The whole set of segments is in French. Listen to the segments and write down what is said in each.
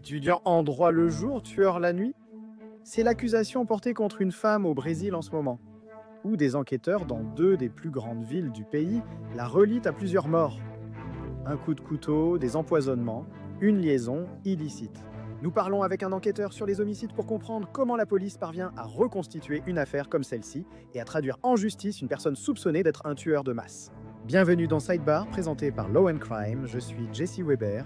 Étudiant en droit le jour, tueur la nuit? C'est l'accusation portée contre une femme au Brésil en ce moment, où des enquêteurs dans deux des plus grandes villes du pays la relient à plusieurs morts. Un coup de couteau, des empoisonnements, une liaison illicite. Nous parlons avec un enquêteur sur les homicides pour comprendre comment la police parvient à reconstituer une affaire comme celle-ci et à traduire en justice une personne soupçonnée d'être un tueur de masse. Bienvenue dans Sidebar, présenté par Law and Crime. Je suis Jesse Weber.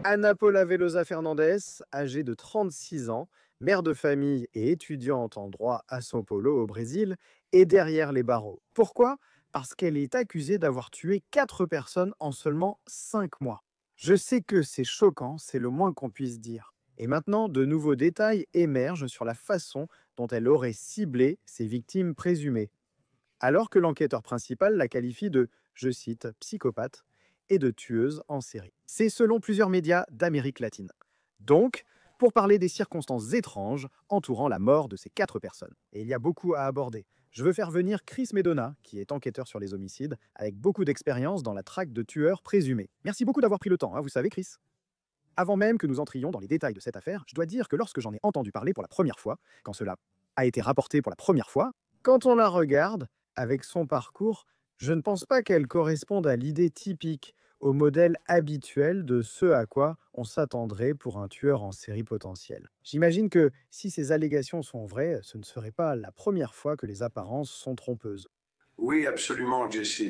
Ana Paula Velosa Fernandez, âgée de 36 ans, mère de famille et étudiante en droit à São Paulo au Brésil, est derrière les barreaux. Pourquoi? Parce qu'elle est accusée d'avoir tué 4 personnes en seulement 5 mois. Je sais que c'est choquant, c'est le moins qu'on puisse dire. Et maintenant, de nouveaux détails émergent sur la façon dont elle aurait ciblé ses victimes présumées, alors que l'enquêteur principal la qualifie de, je cite, psychopathe et de tueuse en série. C'est selon plusieurs médias d'Amérique latine. Donc, pour parler des circonstances étranges entourant la mort de ces 4 personnes. Et il y a beaucoup à aborder. Je veux faire venir Chris Medona, qui est enquêteur sur les homicides, avec beaucoup d'expérience dans la traque de tueurs présumés. Merci beaucoup d'avoir pris le temps, vous savez, Chris. Avant même que nous entrions dans les détails de cette affaire, je dois dire que lorsque j'en ai entendu parler pour la première fois, quand cela a été rapporté pour la première fois, quand on la regarde, avec son parcours, je ne pense pas qu'elle corresponde à l'idée typique, au modèle habituel de ce à quoi on s'attendrait pour un tueur en série potentiel. J'imagine que si ces allégations sont vraies, ce ne serait pas la première fois que les apparences sont trompeuses. Oui, absolument, Jesse.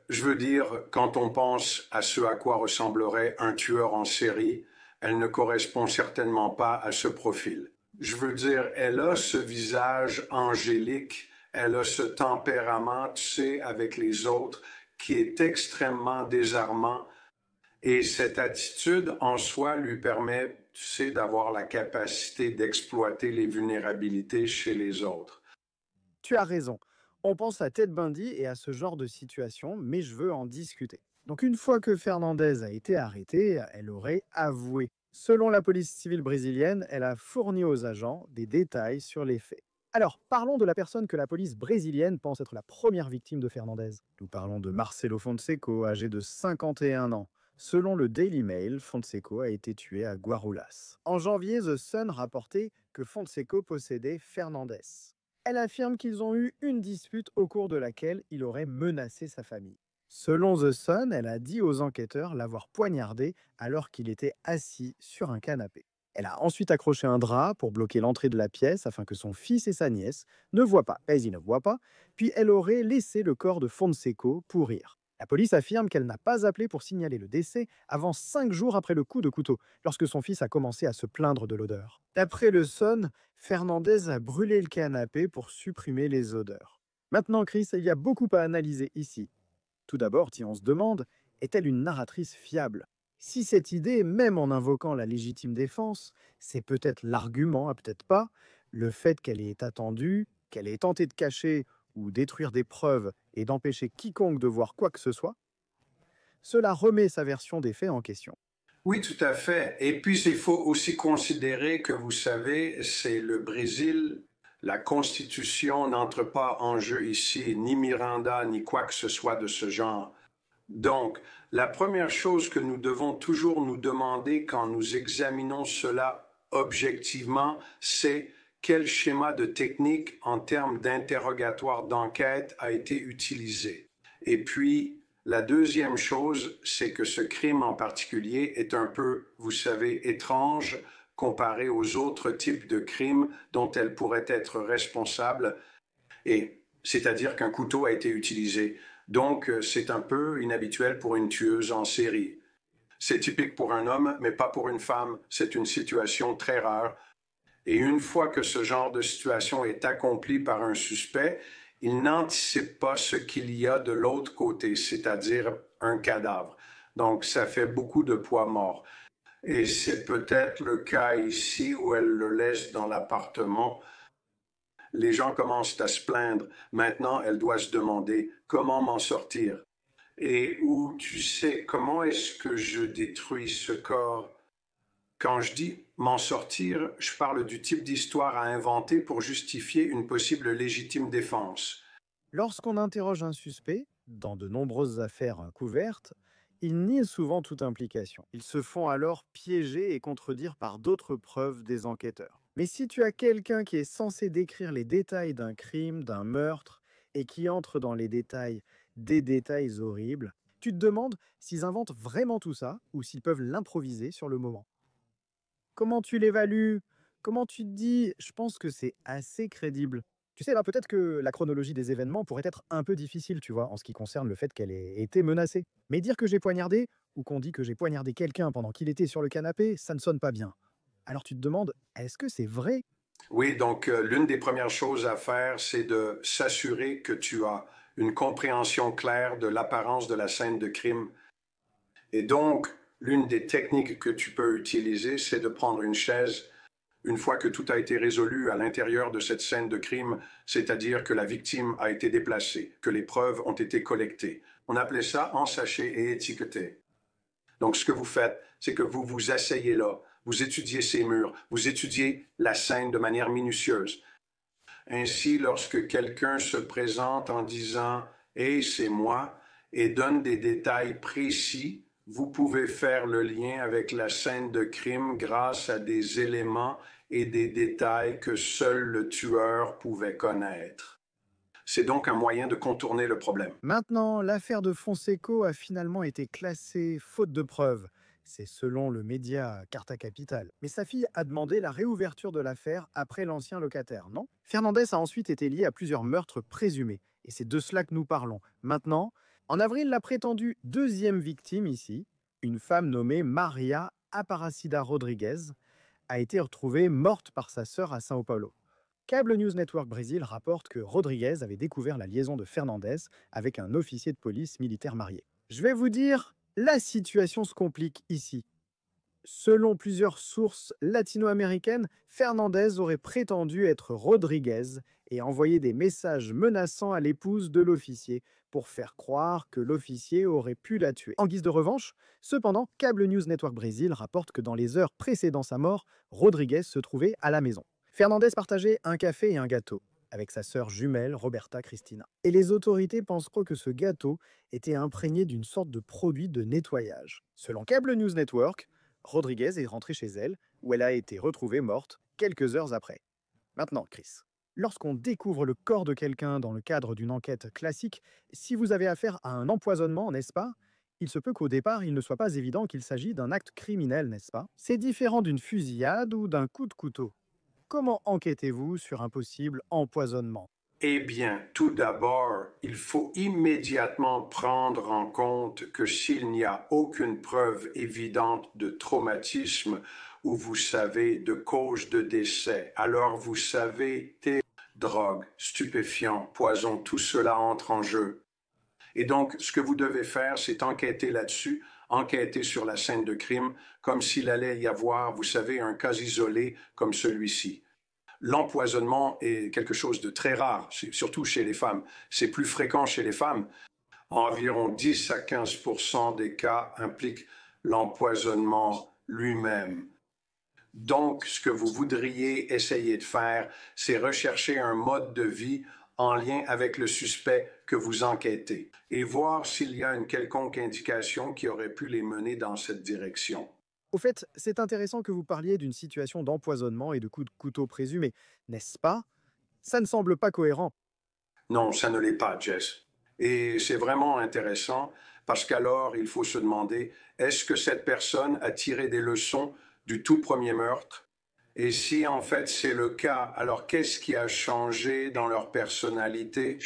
Je veux dire, quand on pense à ce à quoi ressemblerait un tueur en série, elle ne correspond certainement pas à ce profil. Je veux dire, elle a ce visage angélique, elle a ce tempérament, tu sais, avec les autres, qui est extrêmement désarmant. Et cette attitude en soi lui permet, tu sais, d'avoir la capacité d'exploiter les vulnérabilités chez les autres. Tu as raison. On pense à Ted Bundy et à ce genre de situation, mais je veux en discuter. Donc une fois que Fernandez a été arrêtée, elle aurait avoué. Selon la police civile brésilienne, elle a fourni aux agents des détails sur les faits. Alors, parlons de la personne que la police brésilienne pense être la première victime de Fernandez. Nous parlons de Marcelo Fonseca, âgé de 51 ans. Selon le Daily Mail, Fonseca a été tué à Guarulhos. En janvier, The Sun rapportait que Fonseca possédait Fernandez. Elle affirme qu'ils ont eu une dispute au cours de laquelle il aurait menacé sa famille. Selon The Sun, elle a dit aux enquêteurs l'avoir poignardé alors qu'il était assis sur un canapé. Elle a ensuite accroché un drap pour bloquer l'entrée de la pièce afin que son fils et sa nièce ne voient pas, mais ils ne voient pas, puis elle aurait laissé le corps de Fonseca pourrir. La police affirme qu'elle n'a pas appelé pour signaler le décès avant 5 jours après le coup de couteau, lorsque son fils a commencé à se plaindre de l'odeur. D'après le Sun, Fernandez a brûlé le canapé pour supprimer les odeurs. Maintenant, Chris, il y a beaucoup à analyser ici. Tout d'abord, si on se demande, est-elle une narratrice fiable? Si cette idée, même en invoquant la légitime défense, c'est peut-être l'argument, peut-être pas, le fait qu'elle ait attendu, qu'elle ait tenté de cacher ou détruire des preuves et d'empêcher quiconque de voir quoi que ce soit, cela remet sa version des faits en question. Oui, tout à fait. Et puis, il faut aussi considérer que, vous savez, c'est le Brésil. La Constitution n'entre pas en jeu ici, ni Miranda, ni quoi que ce soit de ce genre. Donc, la première chose que nous devons toujours nous demander quand nous examinons cela objectivement, c'est quel schéma de technique en termes d'interrogatoire d'enquête a été utilisé. Et puis, la deuxième chose, c'est que ce crime en particulier est un peu, vous savez, étrange comparé aux autres types de crimes dont elle pourrait être responsable, et c'est-à-dire qu'un couteau a été utilisé. Donc, c'est un peu inhabituel pour une tueuse en série. C'est typique pour un homme, mais pas pour une femme. C'est une situation très rare. Et une fois que ce genre de situation est accompli par un suspect, il n'anticipe pas ce qu'il y a de l'autre côté, c'est-à-dire un cadavre. Donc, ça fait beaucoup de poids mort. Et c'est peut-être le cas ici où elle le laisse dans l'appartement. Les gens commencent à se plaindre. Maintenant, elle doit se demander comment m'en sortir. Et où, tu sais, comment est-ce que je détruis ce corps? Quand je dis m'en sortir, je parle du type d'histoire à inventer pour justifier une possible légitime défense. Lorsqu'on interroge un suspect, dans de nombreuses affaires couvertes, Ils nient souvent toute implication. Ils se font alors piéger et contredire par d'autres preuves des enquêteurs. Mais si tu as quelqu'un qui est censé décrire les détails d'un crime, d'un meurtre, et qui entre dans les détails des détails horribles, tu te demandes s'ils inventent vraiment tout ça ou s'ils peuvent l'improviser sur le moment. Comment tu l'évalues? Comment tu te dis: «Je pense que c'est assez crédible»? Tu sais, là, peut-être que la chronologie des événements pourrait être un peu difficile, tu vois, en ce qui concerne le fait qu'elle ait été menacée. Mais dire que j'ai poignardé ou qu'on dit que j'ai poignardé quelqu'un pendant qu'il était sur le canapé, ça ne sonne pas bien. Alors tu te demandes: «Est-ce que c'est vrai?» Oui, donc l'une des premières choses à faire, c'est de s'assurer que tu as une compréhension claire de l'apparence de la scène de crime. Et donc, l'une des techniques que tu peux utiliser, c'est de prendre une chaise une fois que tout a été résolu à l'intérieur de cette scène de crime, c'est-à-dire que la victime a été déplacée, que les preuves ont été collectées. On appelait ça ensaché et étiqueté. Donc, ce que vous faites, c'est que vous vous asseyez là, vous étudiez ces murs, vous étudiez la scène de manière minutieuse. Ainsi, lorsque quelqu'un se présente en disant Hey, c'est moi, et donne des détails précis, vous pouvez faire le lien avec la scène de crime grâce à des éléments et des détails que seul le tueur pouvait connaître. C'est donc un moyen de contourner le problème. Maintenant, l'affaire de Fonseco a finalement été classée faute de preuves. C'est selon le média Carta Capital. Mais sa fille a demandé la réouverture de l'affaire après l'ancien locataire, non? Fernandez a ensuite été lié à plusieurs meurtres présumés. Et c'est de cela que nous parlons. Maintenant, en avril, la prétendue deuxième victime ici, une femme nommée Maria Aparecida Rodriguez, a été retrouvée morte par sa sœur à São Paulo. Cable News Network Brésil rapporte que Rodriguez avait découvert la liaison de Fernandez avec un officier de police militaire marié. Je vais vous dire, la situation se complique ici. Selon plusieurs sources latino-américaines, Fernandez aurait prétendu être Rodriguez et envoyé des messages menaçants à l'épouse de l'officier pour faire croire que l'officier aurait pu la tuer. En guise de revanche, cependant, Cable News Network Brésil rapporte que dans les heures précédant sa mort, Rodriguez se trouvait à la maison. Fernandez partageait un café et un gâteau avec sa sœur jumelle Roberta Cristina. Et les autorités penseront que ce gâteau était imprégné d'une sorte de produit de nettoyage. Selon Cable News Network, Rodriguez est rentrée chez elle, où elle a été retrouvée morte quelques heures après. Maintenant, Chris, lorsqu'on découvre le corps de quelqu'un dans le cadre d'une enquête classique, si vous avez affaire à un empoisonnement, n'est-ce pas? Il se peut qu'au départ, il ne soit pas évident qu'il s'agit d'un acte criminel, n'est-ce pas? C'est différent d'une fusillade ou d'un coup de couteau. Comment enquêtez-vous sur un possible empoisonnement? Eh bien, tout d'abord, il faut immédiatement prendre en compte que s'il n'y a aucune preuve évidente de traumatisme ou vous savez de cause de décès, alors vous savez drogue, stupéfiants, poison, tout cela entre en jeu. Et donc, ce que vous devez faire, c'est enquêter là-dessus, enquêter sur la scène de crime, comme s'il allait y avoir, vous savez, un cas isolé comme celui-ci. L'empoisonnement est quelque chose de très rare, surtout chez les femmes. C'est plus fréquent chez les femmes. Environ 10 à 15% des cas impliquent l'empoisonnement lui-même. Donc, ce que vous voudriez essayer de faire, c'est rechercher un mode de vie en lien avec le suspect que vous enquêtez et voir s'il y a une quelconque indication qui aurait pu les mener dans cette direction. Au fait, c'est intéressant que vous parliez d'une situation d'empoisonnement et de coups de couteau présumés, n'est-ce pas? Ça ne semble pas cohérent. Non, ça ne l'est pas, Jess. Et c'est vraiment intéressant parce qu'alors, il faut se demander, est-ce que cette personne a tiré des leçons du tout premier meurtre? Et si en fait c'est le cas, alors qu'est-ce qui a changé dans leur personnalité?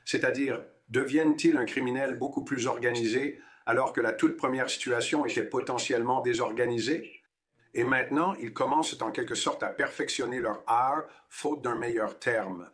C'est-à-dire, deviennent-ils un criminel beaucoup plus organisé alors que la toute première situation était potentiellement désorganisée? Et maintenant, ils commencent en quelque sorte à perfectionner leur art, faute d'un meilleur terme.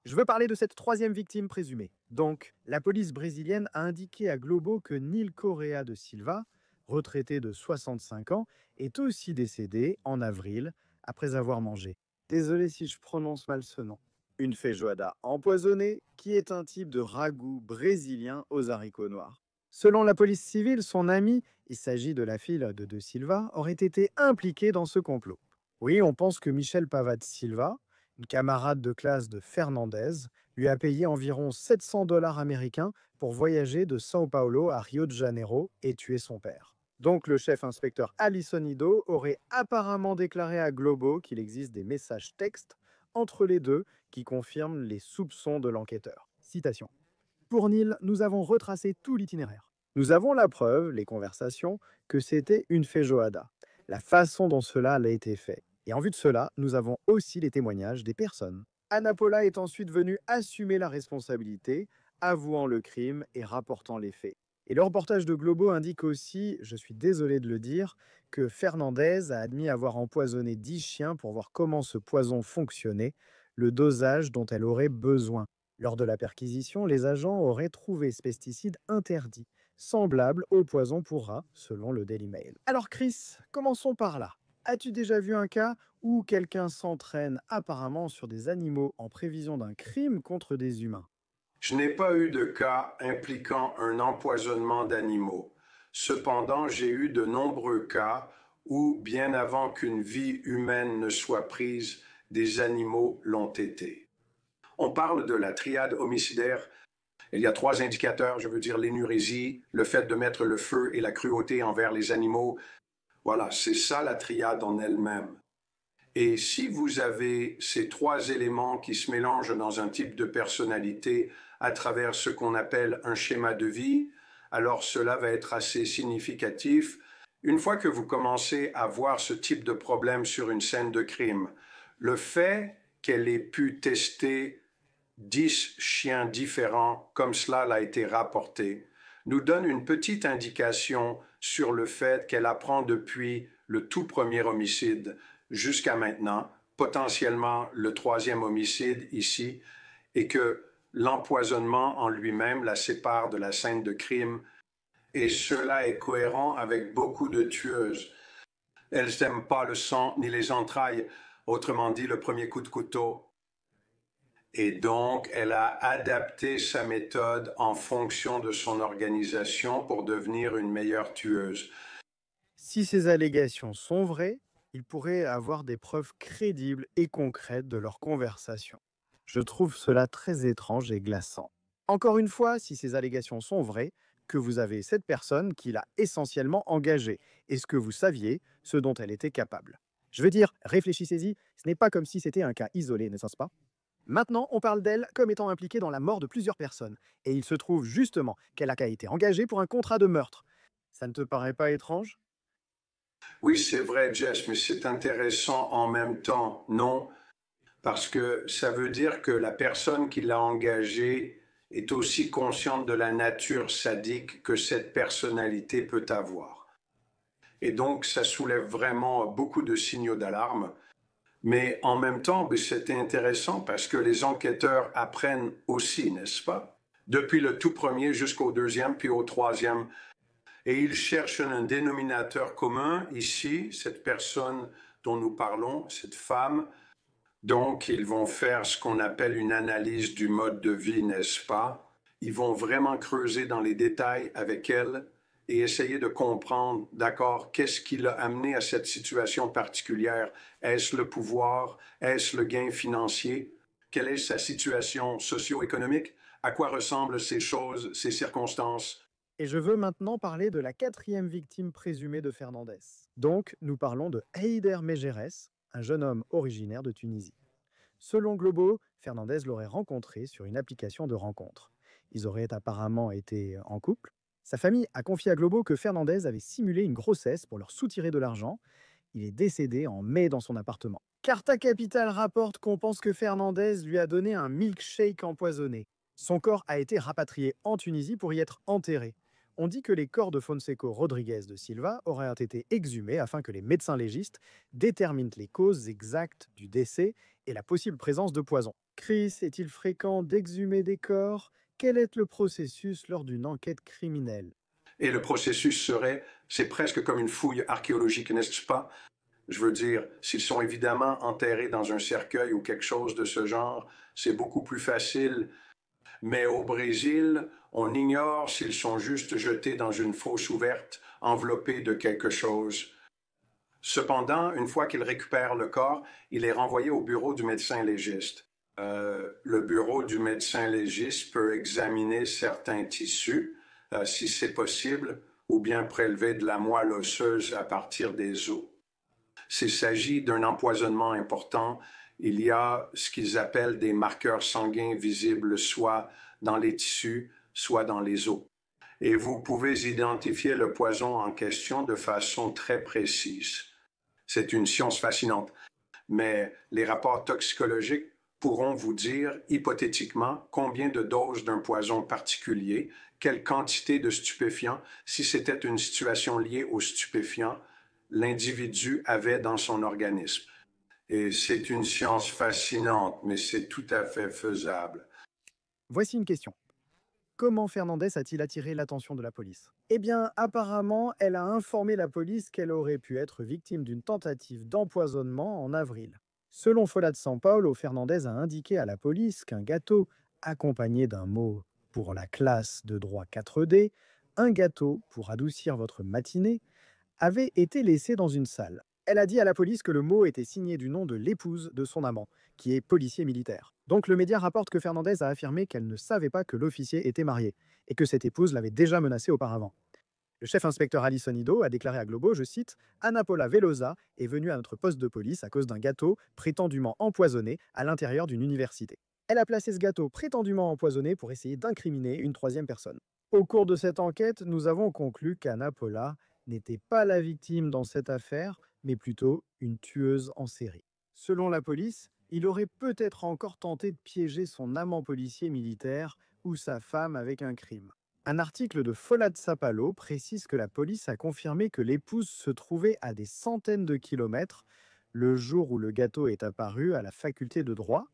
Je veux parler de cette troisième victime présumée. Donc, la police brésilienne a indiqué à Globo que Nil Correa de Silva, retraité de 65 ans, est aussi décédé en avril après avoir mangé. Désolé si je prononce mal ce nom. Une feijoada empoisonnée qui est un type de ragoût brésilien aux haricots noirs. Selon la police civile, son ami, il s'agit de la fille de Silva, aurait été impliqué dans ce complot. Oui, on pense que Michel Pavad Silva, une camarade de classe de Fernandez, lui a payé environ 700 dollars américains pour voyager de São Paulo à Rio de Janeiro et tuer son père. Donc le chef inspecteur Alison Ido aurait apparemment déclaré à Globo qu'il existe des messages textes entre les deux qui confirment les soupçons de l'enquêteur. Citation. Pour Neil, nous avons retracé tout l'itinéraire. Nous avons la preuve, les conversations, que c'était une feijoada. La façon dont cela a été fait. Et en vue de cela, nous avons aussi les témoignages des personnes. Anna Paula est ensuite venue assumer la responsabilité, avouant le crime et rapportant les faits. Et le reportage de Globo indique aussi, je suis désolé de le dire, que Fernandez a admis avoir empoisonné 10 chiens pour voir comment ce poison fonctionnait, le dosage dont elle aurait besoin. Lors de la perquisition, les agents auraient trouvé ce pesticide interdit, semblable au poison pour rats, selon le Daily Mail. Alors Chris, commençons par là. As-tu déjà vu un cas où quelqu'un s'entraîne apparemment sur des animaux en prévision d'un crime contre des humains? Je n'ai pas eu de cas impliquant un empoisonnement d'animaux. Cependant, j'ai eu de nombreux cas où, bien avant qu'une vie humaine ne soit prise, des animaux l'ont été. On parle de la triade homicidaire. Il y a 3 indicateurs, je veux dire l'énurésie, le fait de mettre le feu et la cruauté envers les animaux. Voilà, c'est ça la triade en elle-même. Et si vous avez ces 3 éléments qui se mélangent dans un type de personnalité à travers ce qu'on appelle un schéma de vie, alors cela va être assez significatif. Une fois que vous commencez à voir ce type de problème sur une scène de crime, le fait qu'elle ait pu tester 10 chiens différents, comme cela l'a été rapporté, nous donne une petite indication sur le fait qu'elle apprend depuis le tout premier homicide jusqu'à maintenant, potentiellement le 3e homicide ici, et que l'empoisonnement en lui-même la sépare de la scène de crime, et cela est cohérent avec beaucoup de tueuses. Elles n'aiment pas le sang ni les entrailles, autrement dit le premier coup de couteau. Et donc, elle a adapté sa méthode en fonction de son organisation pour devenir une meilleure tueuse. Si ces allégations sont vraies, ils pourraient avoir des preuves crédibles et concrètes de leur conversation. Je trouve cela très étrange et glaçant. Encore une fois, si ces allégations sont vraies, que vous avez cette personne qui l'a essentiellement engagée, est-ce que vous saviez ce dont elle était capable? Je veux dire, réfléchissez-y, ce n'est pas comme si c'était un cas isolé, n'est-ce pas? Maintenant, on parle d'elle comme étant impliquée dans la mort de plusieurs personnes, et il se trouve justement qu'elle a été engagée pour un contrat de meurtre. Ça ne te paraît pas étrange? Oui, c'est vrai, Jess, mais c'est intéressant en même temps, non? Parce que ça veut dire que la personne qui l'a engagée est aussi consciente de la nature sadique que cette personnalité peut avoir. Et donc, ça soulève vraiment beaucoup de signaux d'alarme. Mais en même temps, c'est intéressant parce que les enquêteurs apprennent aussi, n'est-ce pas? Depuis le tout premier jusqu'au 2e, puis au 3e. Et ils cherchent un dénominateur commun ici, cette personne dont nous parlons, cette femme. Donc, ils vont faire ce qu'on appelle une analyse du mode de vie, n'est-ce pas? Ils vont vraiment creuser dans les détails avec elle et essayer de comprendre, d'accord, qu'est-ce qui l'a amené à cette situation particulière? Est-ce le pouvoir? Est-ce le gain financier? Quelle est sa situation socio-économique? À quoi ressemblent ces choses, ces circonstances? Et je veux maintenant parler de la 4e victime présumée de Fernandez. Donc, nous parlons de Heider Mejeres, un jeune homme originaire de Tunisie. Selon Globo, Fernandez l'aurait rencontré sur une application de rencontre. Ils auraient apparemment été en couple. Sa famille a confié à Globo que Fernandez avait simulé une grossesse pour leur soutirer de l'argent. Il est décédé en mai dans son appartement. Carta Capital rapporte qu'on pense que Fernandez lui a donné un milkshake empoisonné. Son corps a été rapatrié en Tunisie pour y être enterré. On dit que les corps de Fonseca Rodriguez de Silva auraient été exhumés afin que les médecins légistes déterminent les causes exactes du décès et la possible présence de poison. Chris, est-il fréquent d'exhumer des corps? Quel est le processus lors d'une enquête criminelle? Et le processus serait, c'est presque comme une fouille archéologique, n'est-ce pas? Je veux dire, s'ils sont évidemment enterrés dans un cercueil ou quelque chose de ce genre, c'est beaucoup plus facile. Mais au Brésil, on ignore s'ils sont juste jetés dans une fosse ouverte, enveloppés de quelque chose. Cependant, une fois qu'ils récupèrent le corps, il est renvoyé au bureau du médecin légiste. Le bureau du médecin légiste peut examiner certains tissus, si c'est possible, ou bien prélever de la moelle osseuse à partir des os. S'il s'agit d'un empoisonnement important, il y a ce qu'ils appellent des marqueurs sanguins visibles soit dans les tissus, soit dans les os. Et vous pouvez identifier le poison en question de façon très précise. C'est une science fascinante, mais les rapports toxicologiques pourront vous dire hypothétiquement combien de doses d'un poison particulier, quelle quantité de stupéfiants, si c'était une situation liée aux stupéfiants, l'individu avait dans son organisme. Et c'est une science fascinante, mais c'est tout à fait faisable. Voici une question. Comment Fernandez a-t-il attiré l'attention de la police? Eh bien, apparemment, elle a informé la police qu'elle aurait pu être victime d'une tentative d'empoisonnement en avril. Selon Folha de São Paulo, Fernandez a indiqué à la police qu'un gâteau, accompagné d'un mot pour la classe de droit 4D, un gâteau pour adoucir votre matinée, avait été laissé dans une salle. Elle a dit à la police que le mot était signé du nom de l'épouse de son amant, qui est policier militaire. Donc le média rapporte que Fernandez a affirmé qu'elle ne savait pas que l'officier était marié, et que cette épouse l'avait déjà menacé auparavant. Le chef inspecteur Alisson Ido a déclaré à Globo, je cite, Ana Paula Velosa est venue à notre poste de police à cause d'un gâteau prétendument empoisonné à l'intérieur d'une université. Elle a placé ce gâteau prétendument empoisonné pour essayer d'incriminer une troisième personne. Au cours de cette enquête, nous avons conclu qu'Ana Paula n'était pas la victime dans cette affaire, mais plutôt une tueuse en série. Selon la police, il aurait peut-être encore tenté de piéger son amant policier militaire ou sa femme avec un crime. Un article de Folha de São Paulo précise que la police a confirmé que l'épouse se trouvait à des centaines de kilomètres le jour où le gâteau est apparu à la faculté de droit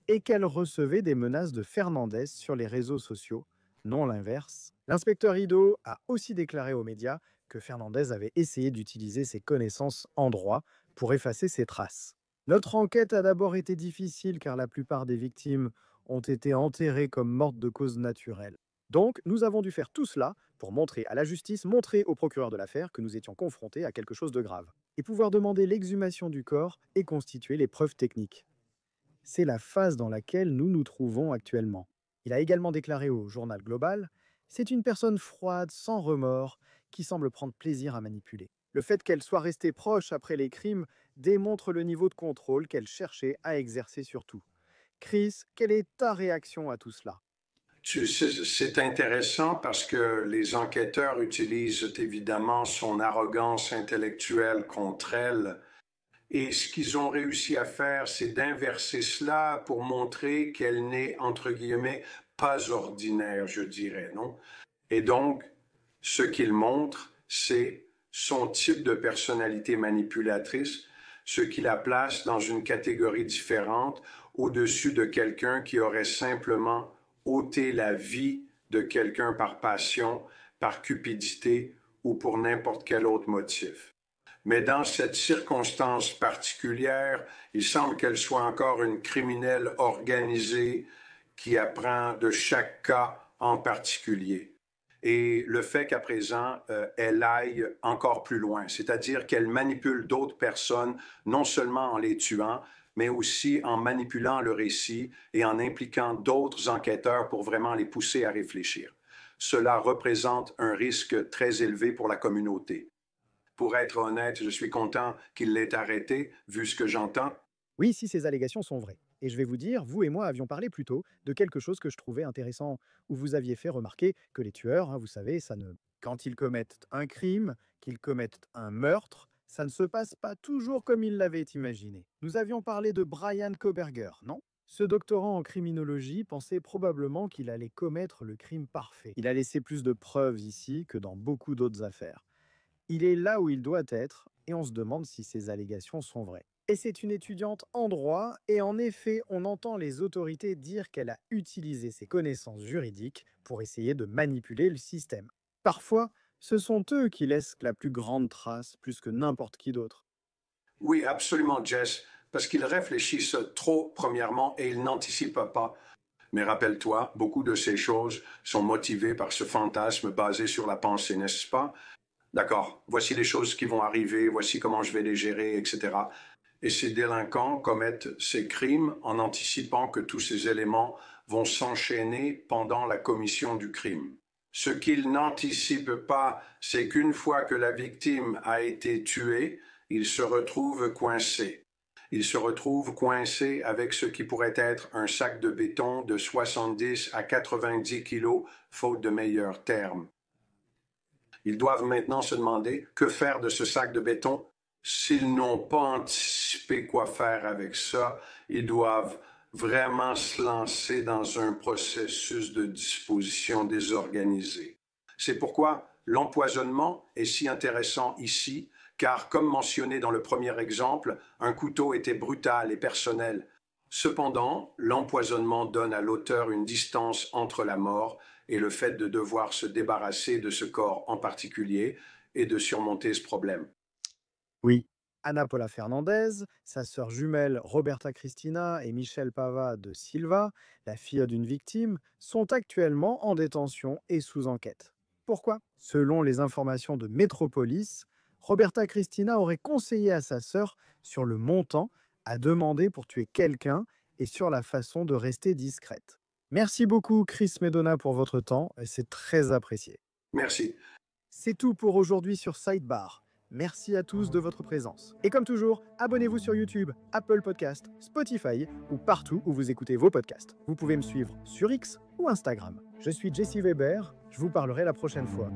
et qu'elle recevait des menaces de Fernandez sur les réseaux sociaux, non l'inverse. L'inspecteur Ido a aussi déclaré aux médias que Fernandez avait essayé d'utiliser ses connaissances en droit pour effacer ses traces. Notre enquête a d'abord été difficile car la plupart des victimes ont été enterrées comme mortes de cause naturelle. Donc, nous avons dû faire tout cela pour montrer à la justice, montrer au procureur de l'affaire que nous étions confrontés à quelque chose de grave, et pouvoir demander l'exhumation du corps et constituer les preuves techniques. C'est la phase dans laquelle nous nous trouvons actuellement. Il a également déclaré au journal Global, c'est une personne froide, sans remords, qui semble prendre plaisir à manipuler. Le fait qu'elle soit restée proche après les crimes démontre le niveau de contrôle qu'elle cherchait à exercer sur tout. Chris, quelle est ta réaction à tout cela? C'est intéressant parce que les enquêteurs utilisent évidemment son arrogance intellectuelle contre elle. Et ce qu'ils ont réussi à faire, c'est d'inverser cela pour montrer qu'elle n'est, entre guillemets, pas ordinaire, je dirais, non? Et donc, ce qu'ils montrent, c'est son type de personnalité manipulatrice, ce qui la place dans une catégorie différente au-dessus de quelqu'un qui aurait simplement ôté la vie de quelqu'un par passion, par cupidité ou pour n'importe quel autre motif. Mais dans cette circonstance particulière, il semble qu'elle soit encore une criminelle organisée qui apprend de chaque cas en particulier. Et le fait qu'à présent, elle aille encore plus loin, c'est-à-dire qu'elle manipule d'autres personnes, non seulement en les tuant, mais aussi en manipulant le récit et en impliquant d'autres enquêteurs pour vraiment les pousser à réfléchir. Cela représente un risque très élevé pour la communauté. Pour être honnête, je suis content qu'il l'ait arrêté, vu ce que j'entends. Oui, si ces allégations sont vraies. Et je vais vous dire, vous et moi avions parlé plus tôt de quelque chose que je trouvais intéressant, où vous aviez fait remarquer que les tueurs, vous savez, quand ils commettent un crime, qu'ils commettent un meurtre, ça ne se passe pas toujours comme ils l'avaient imaginé. Nous avions parlé de Brian Koberger, non? Ce doctorant en criminologie pensait probablement qu'il allait commettre le crime parfait. Il a laissé plus de preuves ici que dans beaucoup d'autres affaires. Il est là où il doit être, et on se demande si ces allégations sont vraies. Et c'est une étudiante en droit, et en effet, on entend les autorités dire qu'elle a utilisé ses connaissances juridiques pour essayer de manipuler le système. Parfois, ce sont eux qui laissent la plus grande trace, plus que n'importe qui d'autre. Oui, absolument, Jess, parce qu'ils réfléchissent trop, premièrement, et ils n'anticipent pas. Mais rappelle-toi, beaucoup de ces choses sont motivées par ce fantasme basé sur la pensée, n'est-ce pas? D'accord, voici les choses qui vont arriver, voici comment je vais les gérer, etc. et ces délinquants commettent ces crimes en anticipant que tous ces éléments vont s'enchaîner pendant la commission du crime. Ce qu'ils n'anticipent pas, c'est qu'une fois que la victime a été tuée, ils se retrouvent coincés. Ils se retrouvent coincés avec ce qui pourrait être un sac de béton de 70 à 90 kilos, faute de meilleurs termes. Ils doivent maintenant se demander que faire de ce sac de béton. S'ils n'ont pas anticipé quoi faire avec ça, ils doivent vraiment se lancer dans un processus de disposition désorganisé. C'est pourquoi l'empoisonnement est si intéressant ici, car comme mentionné dans le premier exemple, un couteau était brutal et personnel. Cependant, l'empoisonnement donne à l'auteur une distance entre la mort et le fait de devoir se débarrasser de ce corps en particulier et de surmonter ce problème. Oui, Ana Paula Fernandez, sa sœur jumelle Roberta Cristina et Michelle Pava de Silva, la fille d'une victime, sont actuellement en détention et sous enquête. Pourquoi? Selon les informations de Métropolis, Roberta Cristina aurait conseillé à sa sœur sur le montant à demander pour tuer quelqu'un et sur la façon de rester discrète. Merci beaucoup Chris Medona pour votre temps, c'est très apprécié. Merci. C'est tout pour aujourd'hui sur Sidebar. Merci à tous de votre présence. Et comme toujours, abonnez-vous sur YouTube, Apple Podcast, Spotify ou partout où vous écoutez vos podcasts. Vous pouvez me suivre sur X ou Instagram. Je suis Jesse Weber, je vous parlerai la prochaine fois.